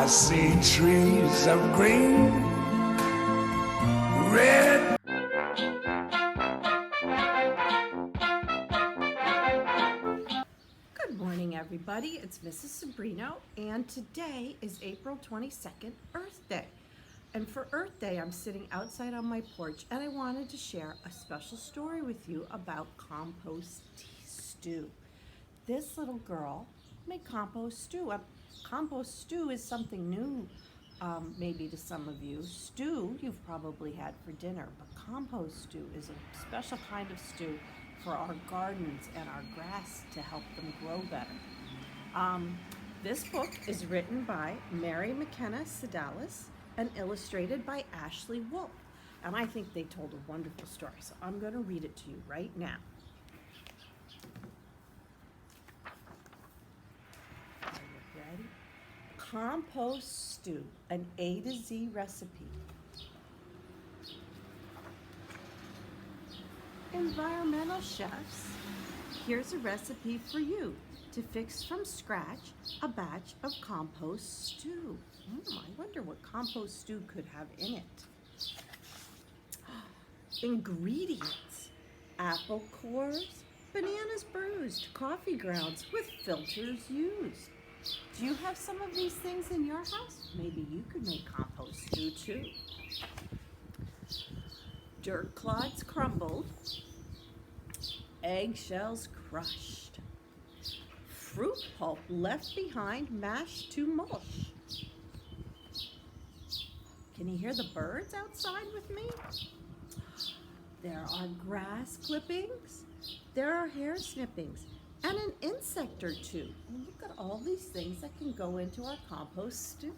I see trees of green, red. Good morning, everybody. It's Mrs. Sabrino, and today is April 22nd, Earth Day. And for Earth Day, I'm sitting outside on my porch, and I wanted to share a special story with you about compost stew. This little girl made compost stew. Compost stew is something new, maybe to some of you. Stew you've probably had for dinner, but compost stew is a special kind of stew for our gardens and our grass to help them grow better. This book is written by Mary McKenna Sedalis and illustrated by Ashley Wolf. And I think they told a wonderful story, so I'm going to read it to you right now. Are you ready? Compost stew, an A to Z recipe. Environmental chefs, here's a recipe for you to fix from scratch a batch of compost stew. I wonder what compost stew could have in it. Ingredients: apple cores, bananas bruised, coffee grounds with filters used. Do you have some of these things in your house? Maybe you could make compost stew too. Dirt clods crumbled, eggshells crushed, fruit pulp left behind mashed to mush. Can you hear the birds outside with me? There are grass clippings, there are hair snippings, and an insect or two. Look at all these things that can go into our compost stew.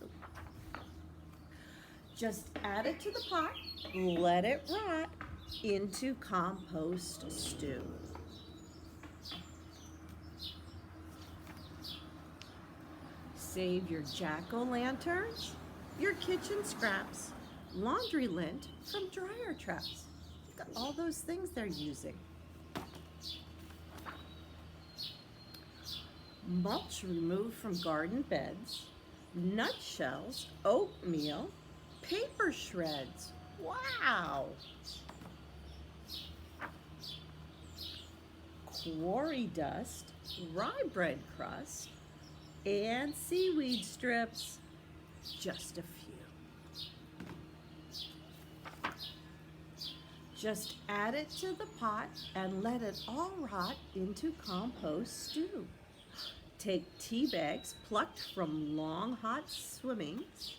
Just add it to the pot, let it rot into compost stew. Save your jack-o'-lanterns, your kitchen scraps, laundry lint from dryer traps. Look at all those things they're using. Mulch removed from garden beds, nutshells, oatmeal, paper shreds. Wow! Quarry dust, rye bread crust, and seaweed strips. Just a few. Just add it to the pot and let it all rot into compost stew. Take tea bags plucked from long hot swimmings,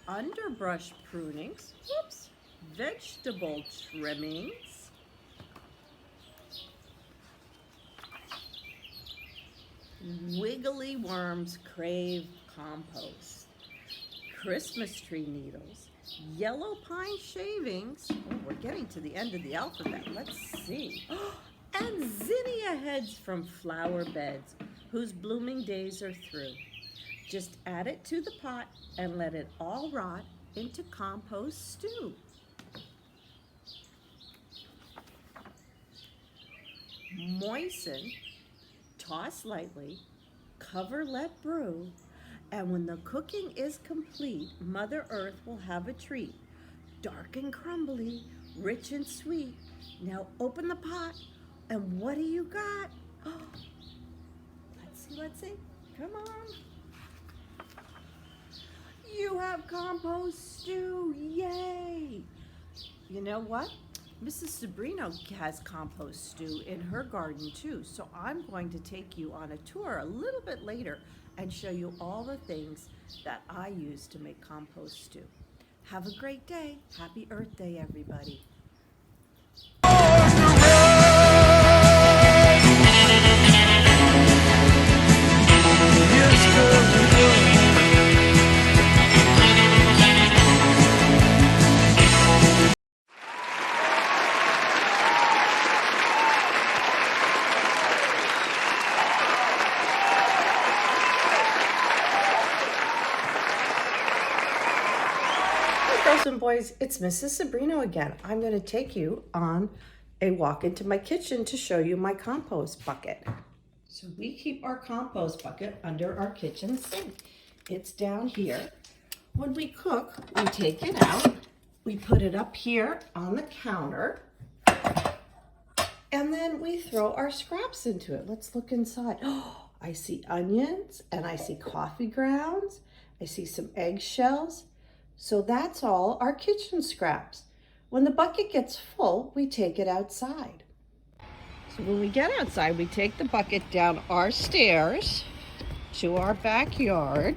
underbrush prunings, vegetable trimmings, wiggly worms crave compost, Christmas tree needles, yellow pine shavings. Oh, we're getting to the end of the alphabet. Let's see. And zinnia heads from flower beds whose blooming days are through. Just add it to the pot and let it all rot into compost stew. Moisten, toss lightly, cover, let brew, and when the cooking is complete, Mother Earth will have a treat. Dark and crumbly, rich and sweet. Now open the pot, and what do you got? Oh, let's see. Come on. You have compost stew, yay! You know what? Mrs. Sabrino has compost stew in her garden too, so I'm going to take you on a tour a little bit later and show you all the things that I use to make compost stew. Have a great day. Happy Earth Day, everybody. Girls and boys, it's Mrs. Sabrino again. I'm going to take you on a walk into my kitchen to show you my compost bucket. So we keep our compost bucket under our kitchen sink. It's down here. When we cook, we take it out, we put it up here on the counter, and then we throw our scraps into it. Let's look inside. Oh, I see onions and I see coffee grounds. I see some eggshells. So that's all our kitchen scraps. When the bucket gets full, we take it outside. So when we get outside, we take the bucket down our stairs to our backyard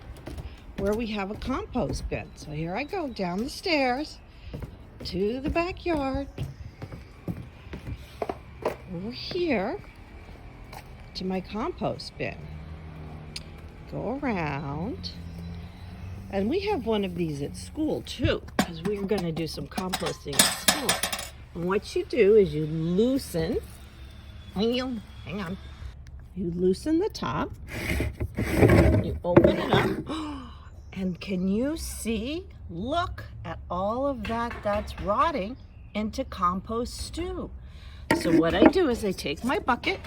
where we have a compost bin. So here I go down the stairs to the backyard, over here to my compost bin. Go around, and we have one of these at school too, because we're going to do some composting at school. And what you do is you loosen, hang on, you loosen the top, you open it up, and can you see? Look at all of that that's rotting into compost stew. So what I do is I take my bucket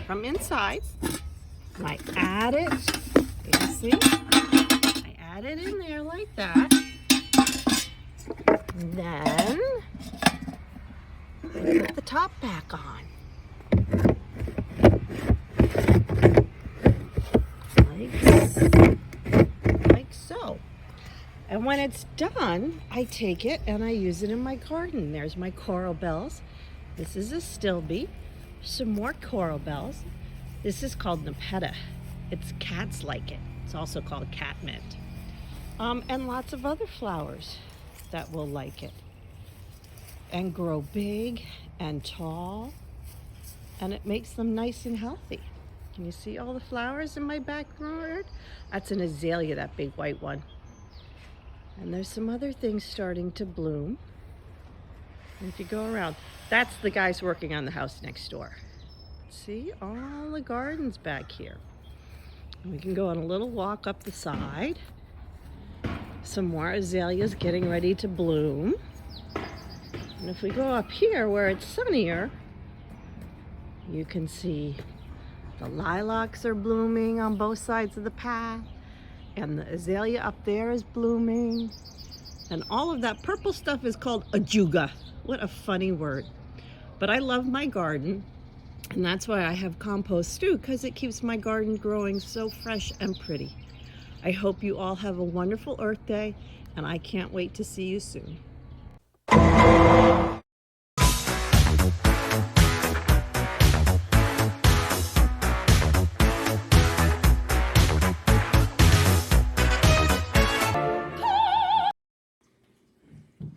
from inside, and I add it, you see? I add it in there like that. And then I put the top back on. Like so. And when it's done, I take it and I use it in my garden. There's my coral bells. This is a stilby. Some more coral bells. This is called Nepeta. Cats like it. It's also called catmint. And lots of other flowers that will like it and grow big and tall, and it makes them nice and healthy. Can you see all the flowers in my backyard? That's an azalea, that big white one. And there's some other things starting to bloom. And if you go around, that's the guys working on the house next door. See all the gardens back here. And we can go on a little walk up the side. Some more azaleas getting ready to bloom. And if we go up here where it's sunnier, you can see the lilacs are blooming on both sides of the path, and the azalea up there is blooming. And all of that purple stuff is called ajuga. What a funny word. But I love my garden, and that's why I have compost stew, because it keeps my garden growing so fresh and pretty. I hope you all have a wonderful Earth Day, and I can't wait to see you soon.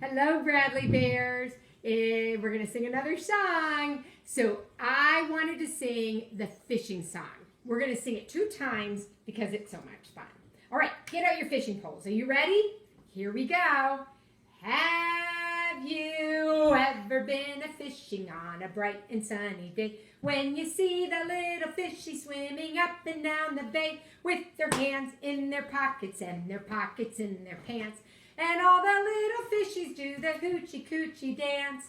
Hello, Bradley Bears. We're going to sing another song. So I wanted to sing the fishing song. We're going to sing it 2 times because it's so much fun. All right, get out your fishing poles. Are you ready? Here we go. Have you ever been a-fishing on a bright and sunny day? When you see the little fishy swimming up and down the bay with their hands in their pockets and their pockets in their pants. And all the little fishies do the hoochie coochie dance.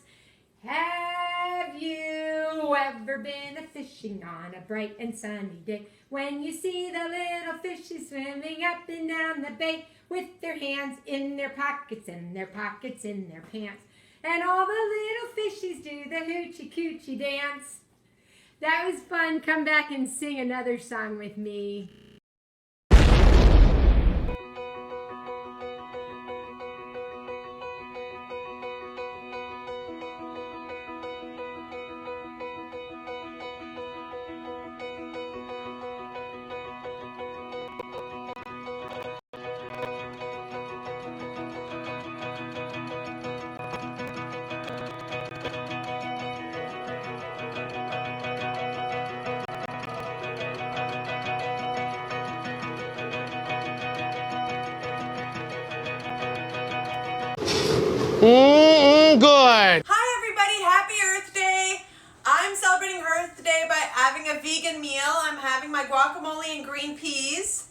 Have you ever been a-fishing on a bright and sunny day? When you see the little fishies swimming up and down the bay with their hands in their pockets and their pockets in their pants. And all the little fishies do the hoochie coochie dance. That was fun. Come back and sing another song with me. Good. Hi everybody, happy Earth Day. I'm celebrating Earth Day by having a vegan meal. I'm having my guacamole and green peas,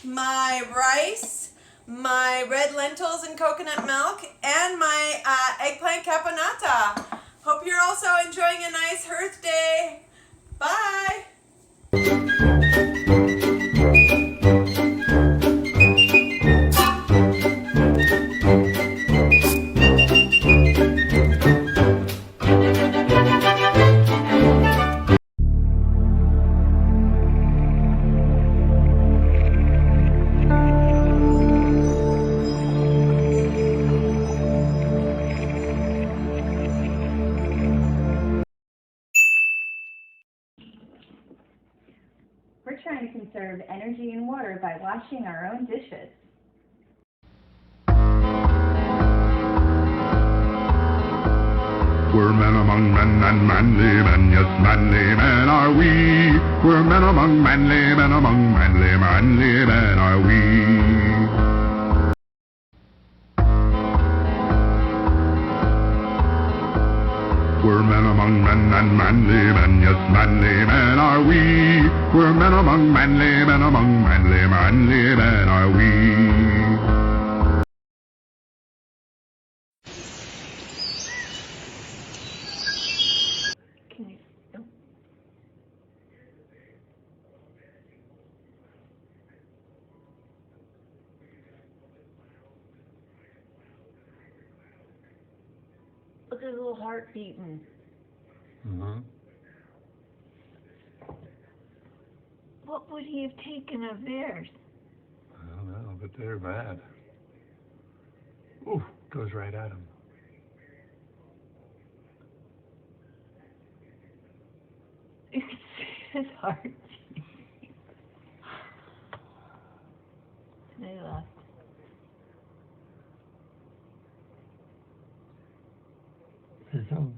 my rice, my red lentils and coconut milk, and my eggplant caponata. Hope you're also enjoying a nice Earth Day. Bye. and conserve energy and water by washing our own dishes. We're men among men and manly men, yes, manly men are we. We're men among manly men among manly men are we. We're men among men and manly men, yes, manly men are we. We're men among manly men are we. Look at his little heart beating. Mm-hmm. What would he have taken of theirs? I don't know, but they're bad. Ooh, goes right at him. You can see his heart beating. They left. Here it comes.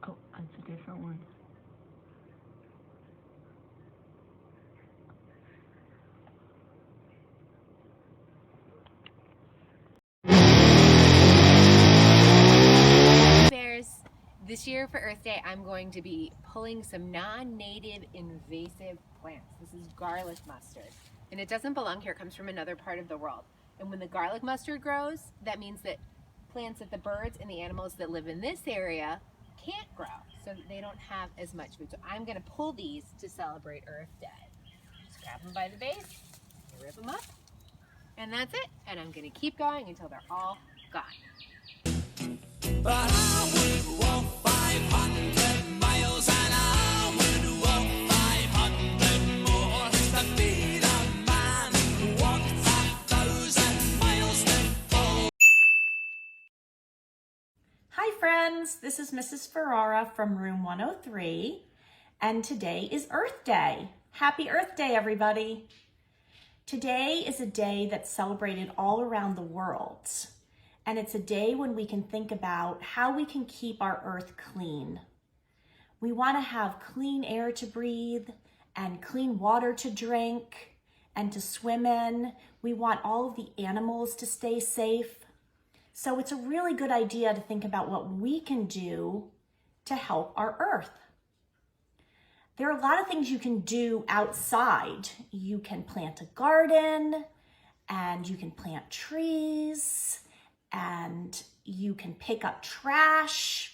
Oh, that's a different one. Bears, this year for Earth Day, I'm going to be pulling some non-native invasive plants. This is garlic mustard, and it doesn't belong here. It comes from another part of the world. And when the garlic mustard grows, that means that plants that the birds and the animals that live in this area can't grow, so that they don't have as much food. So I'm going to pull these to celebrate Earth Day. Just grab them by the base, rip them up, and that's it. And I'm going to keep going until they're all gone. But I would walk 500 miles and I would walk 500 more to be the man who walked 1,000 miles before. Hi friends, this is Mrs. Ferrara from room 103, and today is Earth Day. Happy Earth Day, everybody. Today is a day that's celebrated all around the world, and it's a day when we can think about how we can keep our earth clean. We want to have clean air to breathe and clean water to drink and to swim in. We want all of the animals to stay safe. So it's a really good idea to think about what we can do to help our earth. There are a lot of things you can do outside. You can plant a garden, and you can plant trees, and you can pick up trash.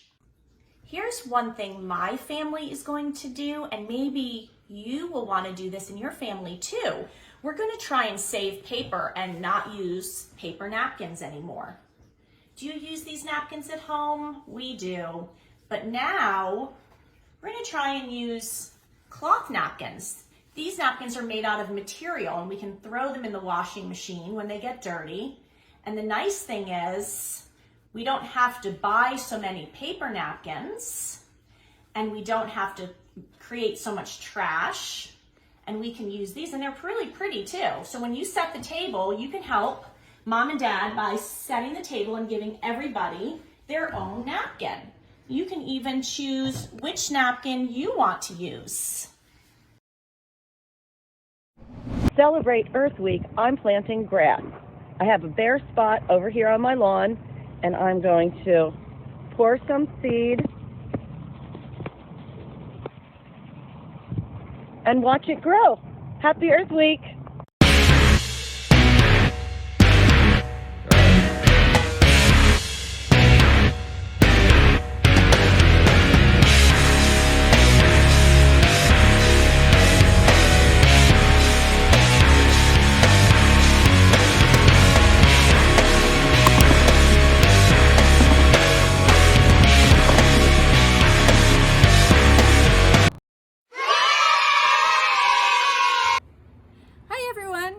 Here's one thing my family is going to do, and maybe you will want to do this in your family too. We're going to try and save paper and not use paper napkins anymore. Do you use these napkins at home? We do. But now we're going to try and use cloth napkins. These napkins are made out of material, and we can throw them in the washing machine when they get dirty. And the nice thing is we don't have to buy so many paper napkins, and we don't have to create so much trash, and we can use these, and they're really pretty too. So when you set the table, you can help Mom and Dad by setting the table and giving everybody their own napkin. You can even choose which napkin you want to use. Celebrate Earth Week, I'm planting grass. I have a bare spot over here on my lawn, and I'm going to pour some seed and watch it grow. Happy Earth Week!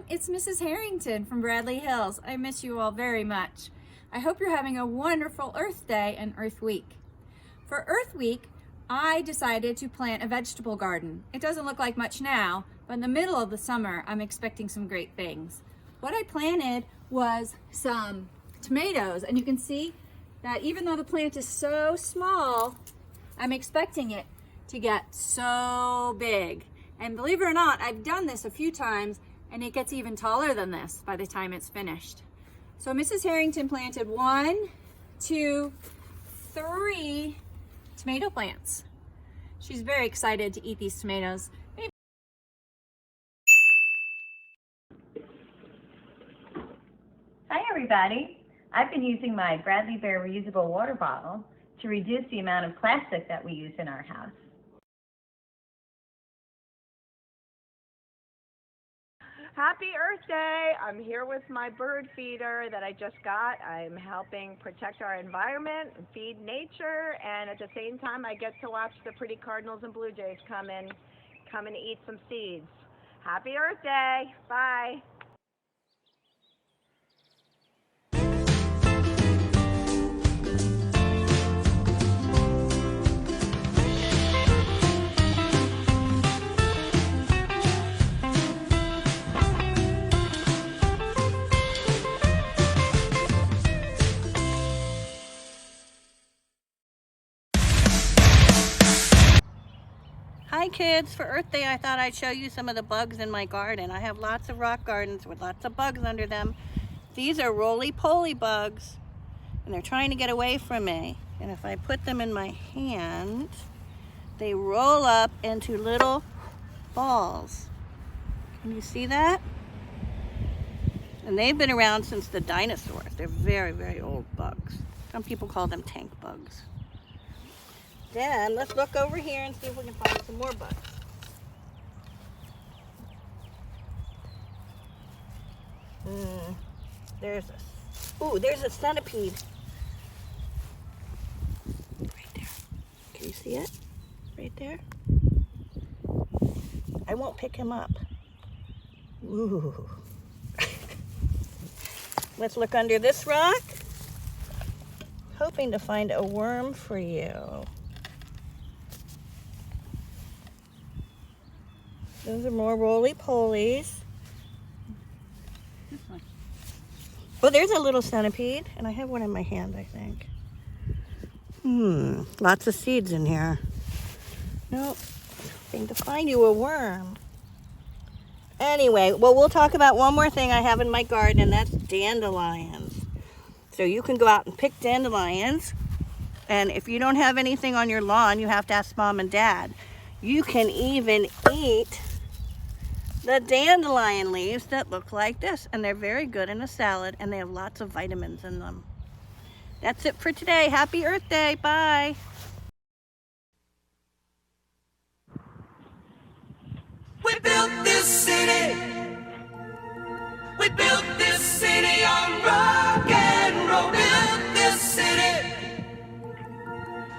It's Mrs. Harrington from Bradley Hills. I miss you all very much. I hope you're having a wonderful Earth Day and Earth Week. For Earth Week, I decided to plant a vegetable garden. It doesn't look like much now, but in the middle of the summer, I'm expecting some great things. What I planted was some tomatoes, and you can see that even though the plant is so small, I'm expecting it to get so big. And believe it or not, I've done this a few times, and it gets even taller than this by the time it's finished. So Mrs. Harrington planted 1, 2, 3 tomato plants. She's very excited to eat these tomatoes. Hi everybody. I've been using my Bradley Bear reusable water bottle to reduce the amount of plastic that we use in our house. Happy Earth Day! I'm here with my bird feeder that I just got. I'm helping protect our environment and feed nature, and at the same time I get to watch the pretty cardinals and blue jays come and eat some seeds. Happy Earth Day! Bye! Hi kids, for Earth Day I thought I'd show you some of the bugs in my garden. I have lots of rock gardens with lots of bugs under them. These are roly-poly bugs, and they're trying to get away from me. And if I put them in my hand, they roll up into little balls. Can you see that? And they've been around since the dinosaurs. They're very, very old bugs. Some people call them tank bugs. Then let's look over here and see if we can find some more bugs. There's a centipede. Right there. Can you see it? Right there. I won't pick him up. Ooh. Let's look under this rock. Hoping to find a worm for you. Those are more roly-polies. Oh, there's a little centipede, and I have one in my hand, I think. Lots of seeds in here. Nope, hoping to find you a worm. Anyway, well, we'll talk about one more thing I have in my garden, and that's dandelions. So you can go out and pick dandelions, and if you don't have anything on your lawn, you have to ask Mom and Dad. You can even eat the dandelion leaves that look like this, and they're very good in a salad, and they have lots of vitamins in them. That's it for today. Happy Earth Day. Bye. We built this city. We built this city on rock and roll. Built this city.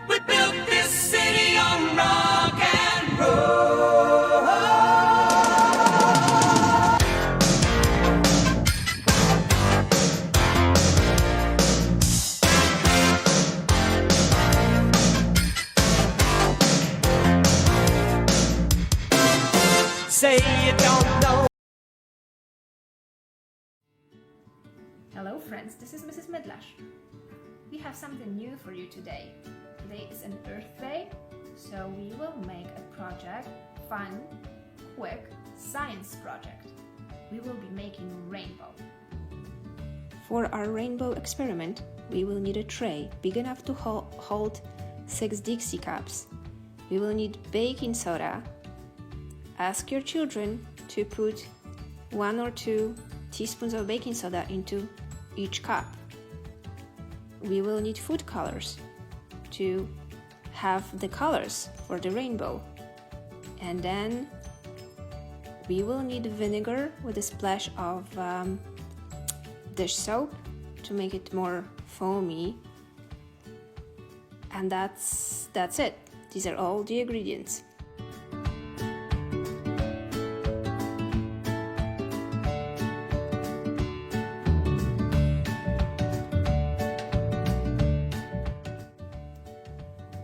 We built this city on rock and roll. Say you don't know. Hello friends, this is Mrs. Midlash. We have something new for you today. Today is an Earth Day, so we will make a project, fun, quick science project. We will be making rainbow. For our rainbow experiment, we will need a tray big enough to hold 6 Dixie cups. We will need baking soda. Ask your children to put 1 or 2 teaspoons of baking soda into each cup. We will need food colors to have the colors for the rainbow. And then we will need vinegar with a splash of dish soap to make it more foamy. And that's it. These are all the ingredients.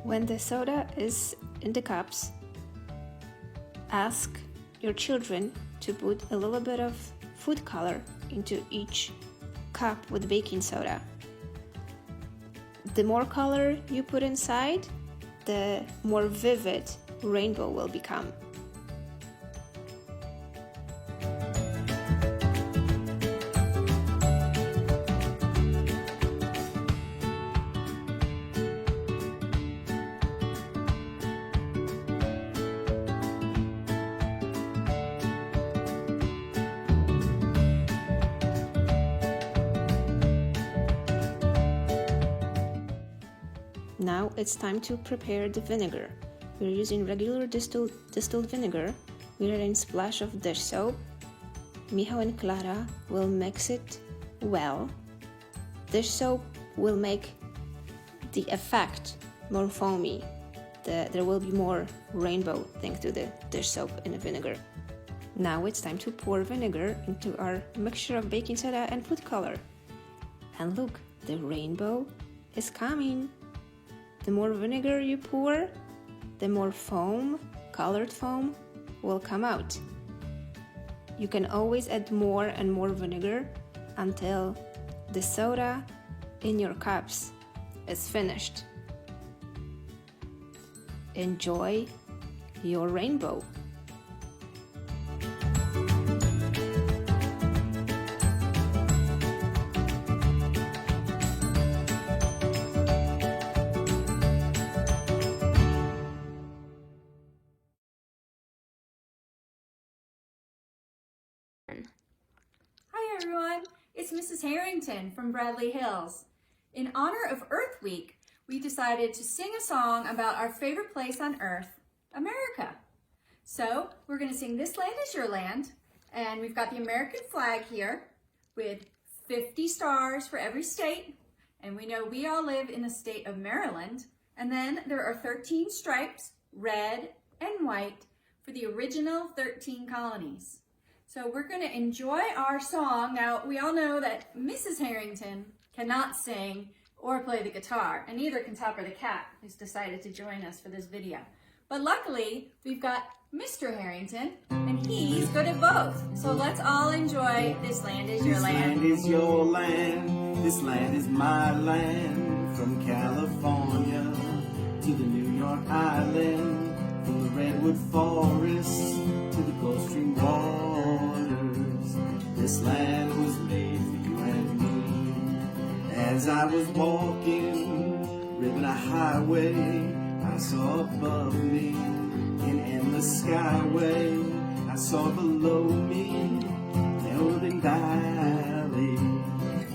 When the soda is in the cups, ask your children to put a little bit of food color into each cup with baking soda. The more color you put inside, the more vivid rainbow will become. Now it's time to prepare the vinegar. We're using regular distilled vinegar. We're adding a splash of dish soap. Mijo and Clara will mix it well. Dish soap will make the effect more foamy. There will be more rainbow thanks to the dish soap and the vinegar. Now it's time to pour vinegar into our mixture of baking soda and food color. And look, the rainbow is coming. The more vinegar you pour, the more foam, colored foam, will come out. You can always add more and more vinegar until the soda in your cups is finished. Enjoy your rainbow. Hi everyone, it's Mrs. Harrington from Bradley Hills. In honor of Earth Week, we decided to sing a song about our favorite place on Earth, America. So we're going to sing This Land Is Your Land, and we've got the American flag here with 50 stars for every state, and we know we all live in the state of Maryland, and then there are 13 stripes, red and white, for the original 13 colonies. So we're going to enjoy our song. Now, we all know that Mrs. Harrington cannot sing or play the guitar, and neither can Topper the cat, who's decided to join us for this video. But luckily, we've got Mr. Harrington, and he's good at both. So let's all enjoy This Land Is Your Land. This land is your land, this land is my land. From California to the New York Island, from the redwood forests to the Gulf Stream waters, this land was made for you and me. As I was walking, ribbon a highway, I saw above me an endless skyway. I saw below me the Urban Valley.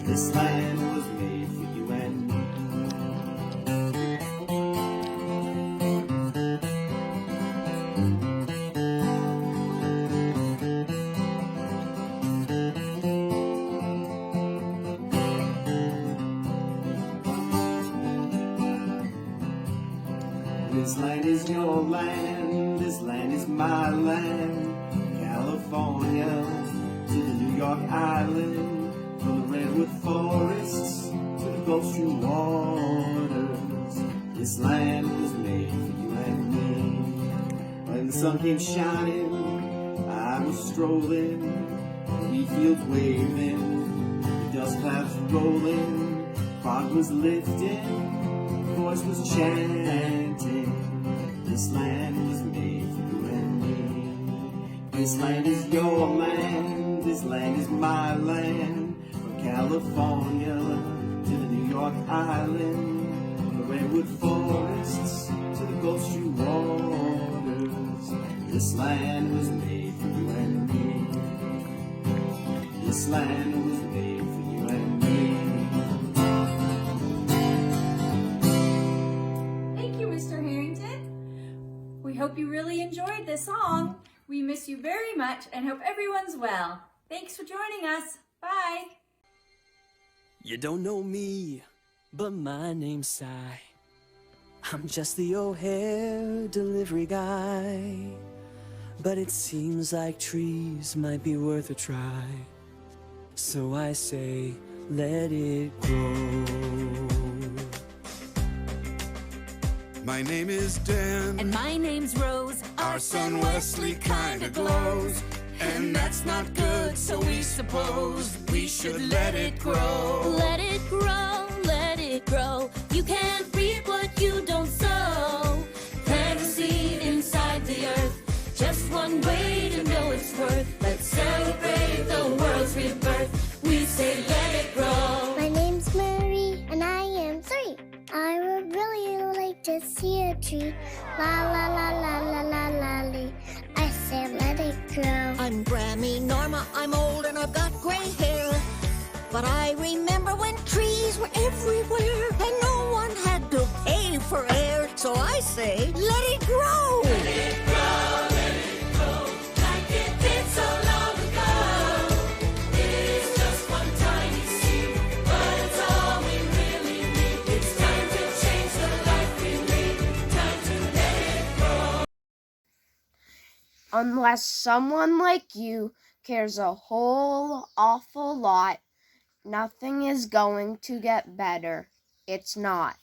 This land was made for you and me. This land is your land, this land is my land. California to the New York Island, from the redwood forests to the Gulf Stream waters. This land was made for you and me. When the sun came shining, I was strolling, wheat fields waving, the dust clouds rolling, fog was lifting, voice was chanting. This land was made for you and me. This land is your land, this land is my land. From California to the New York Island, from the redwood forests to the Gulf Stream waters. This land was made for you and me. This land was made for you and me. We hope you really enjoyed this song. We miss you very much and hope everyone's well. Thanks for joining us. Bye. You don't know me, but my name's Si. I'm just the O'Hare delivery guy. But it seems like trees might be worth a try. So I say, let it grow. My name is Dan. And my name's Rose. Our son Wesley kinda glows. And that's not good, so we suppose we should let it grow. Let it grow, let it grow. You can't reap what you don't sow. Plant a seed inside the earth. Just one way to know its worth. Let's celebrate the world's rebirth. We say let it grow. My name's Mary and I am 3. I would really like to see a tree. La la la la la la la lee. I say let it grow. I'm Grammy Norma, I'm old and I've got gray hair. But I remember when trees were everywhere and no one had to pay for air. So I say, let it grow. Let it grow, let it grow. Like it did so long ago. It is just one tiny seed, but it's all we really need. It's time to change the life we lead. Time to let it grow. Unless someone like you cares a whole awful lot, nothing is going to get better. It's not.